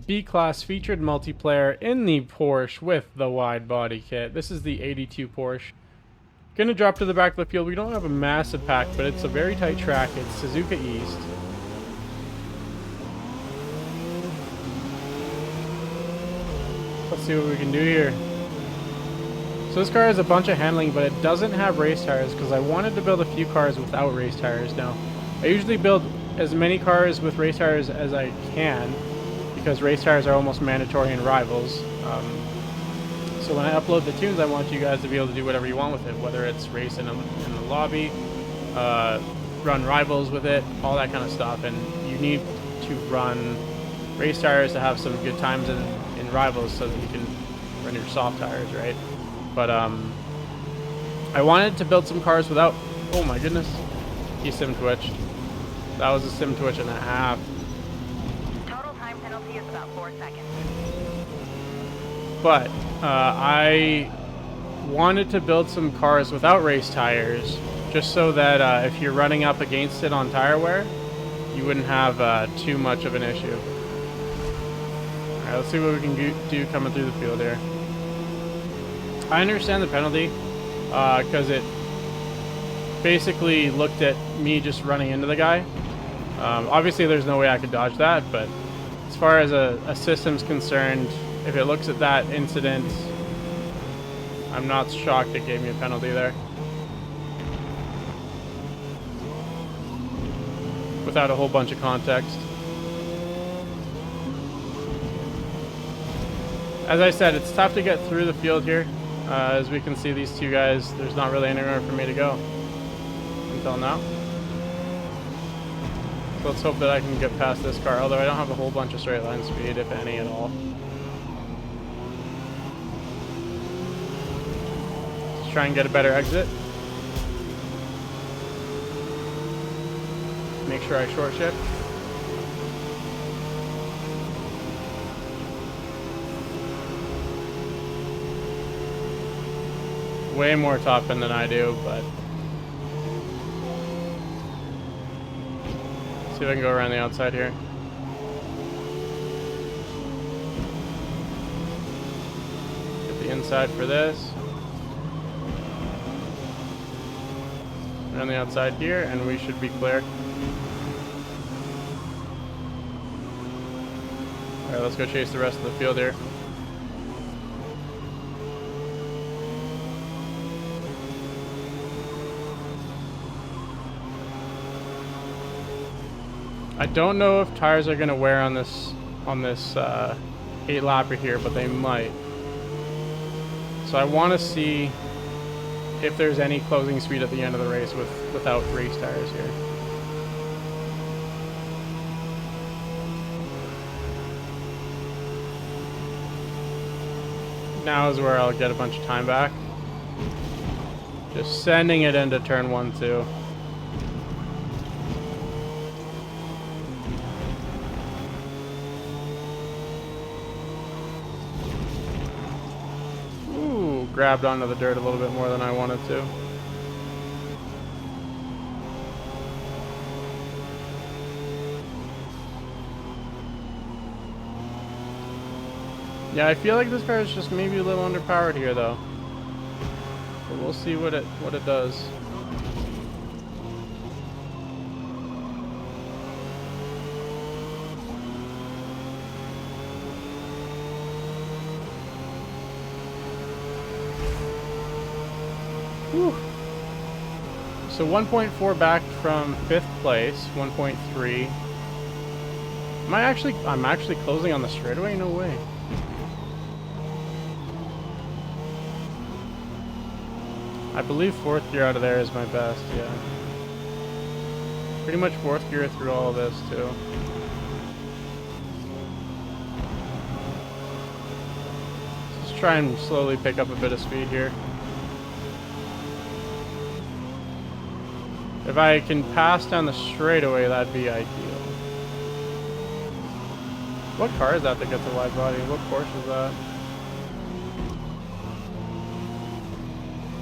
B-Class featured multiplayer in the Porsche with the wide body kit. This is the 82 Porsche. Gonna drop to the back of the field. We don't have a massive pack, but it's a very tight track. It's Suzuka East. Let's see what we can do here. So this car has a bunch of handling, but it doesn't have race tires because I wanted to build a few cars without race tires now. I usually build as many cars with race tires as I can because race tires are almost mandatory in Rivals. So when I upload the tunes, I want you guys to be able to do whatever you want with it, whether it's race in the lobby, run Rivals with it, all that kind of stuff. And you need to run race tires to have some good times in Rivals so that you can run your soft tires, right? But I wanted to build some cars without... Oh my goodness. He sim twitched. That was a sim twitch and a half. Total time penalty is about 4 seconds. But I wanted to build some cars without race tires, just so that if you're running up against it on tire wear, you wouldn't have too much of an issue. Alright, let's see what we can do coming through the field here. I understand the penalty, because it basically looked at me just running into the guy. Obviously there's no way I could dodge that, but as far as a system's concerned, if it looks at that incident, I'm not shocked it gave me a penalty there. Without a whole bunch of context. As I said, it's tough to get through the field here. As we can see, these two guys, there's not really anywhere for me to go until now. So let's hope that I can get past this car, although I don't have a whole bunch of straight line speed, if any at all. Let's try and get a better exit. Make sure I short shift. Way more top end than I do, but see if I can go around the outside here. Get the inside for this. Around the outside here, and we should be clear. Alright, let's go chase the rest of the field here. I don't know if tires are gonna wear on this 8-lapper here, but they might. So I want to see if there's any closing speed at the end of the race without race tires here. Now is where I'll get a bunch of time back. Just sending it into turn 1-2. Grabbed onto the dirt a little bit more than I wanted to. Yeah, I feel like this car is just maybe a little underpowered here though. But we'll see what it does. Whew. So 1.4 back from 5th place, 1.3. I'm actually closing on the straightaway? No way. I believe 4th gear out of there is my best, yeah. Pretty much 4th gear through all of this too. Let's try and slowly pick up a bit of speed here. If I can pass down the straightaway, that'd be ideal. What car is that gets a wide body? What Porsche is that?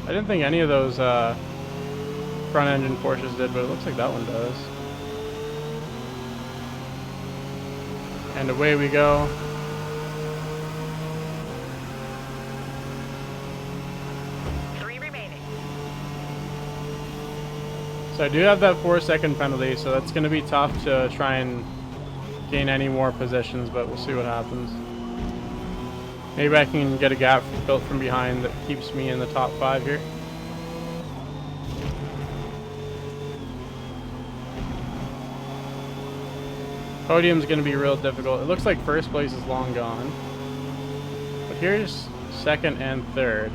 I didn't think any of those front engine Porsches did, but it looks like that one does. And away we go. So I do have that 4-second penalty, so that's going to be tough to try and gain any more positions, but we'll see what happens. Maybe I can get a gap built from behind that keeps me in the top 5 here. Podium's going to be real difficult. It looks like first place is long gone. But here's second and third.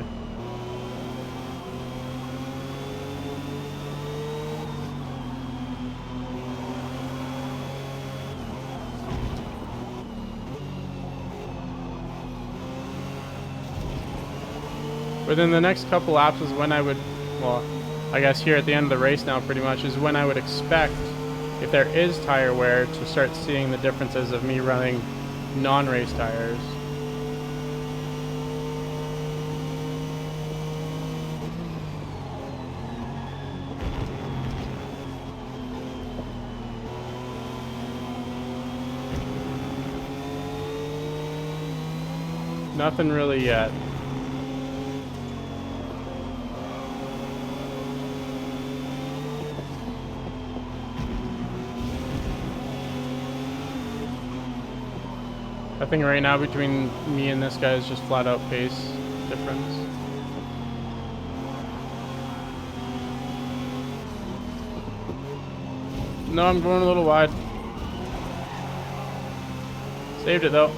Within the next couple laps is when I would, well, I guess here at the end of the race now pretty much is when I would expect, if there is tire wear, to start seeing the differences of me running non-race tires. Nothing really yet. I think right now between me and this guy is just flat out pace difference. No, I'm going a little wide. Saved it though.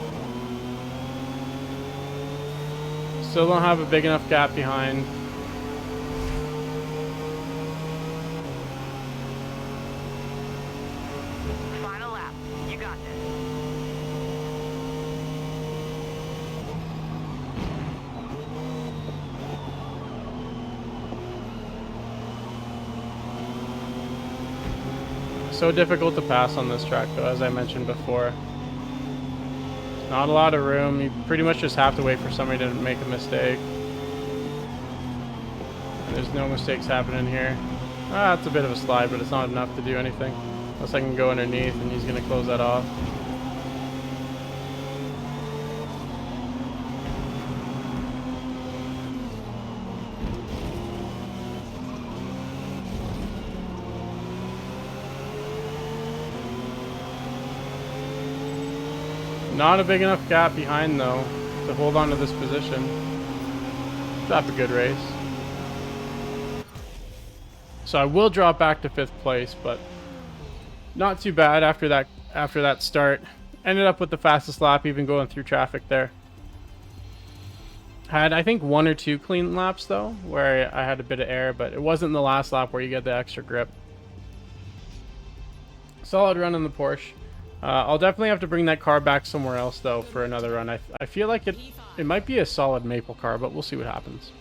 Still don't have a big enough gap behind. Final lap. You got this. So difficult to pass on this track though, as I mentioned before. Not a lot of room. You pretty much just have to wait for somebody to make a mistake. There's no mistakes happening here. Ah, it's a bit of a slide, but it's not enough to do anything. Unless I can go underneath and he's going to close that off. Not a big enough gap behind though to hold on to this position. That's a good race. So I will drop back to 5th place, but not too bad after that start. Ended up with the fastest lap, even going through traffic there. Had I think 1 or 2 clean laps though, where I had a bit of air, but it wasn't the last lap where you get the extra grip. Solid run in the Porsche. I'll definitely have to bring that car back somewhere else though for another run. I feel like it might be a solid maple car, but we'll see what happens.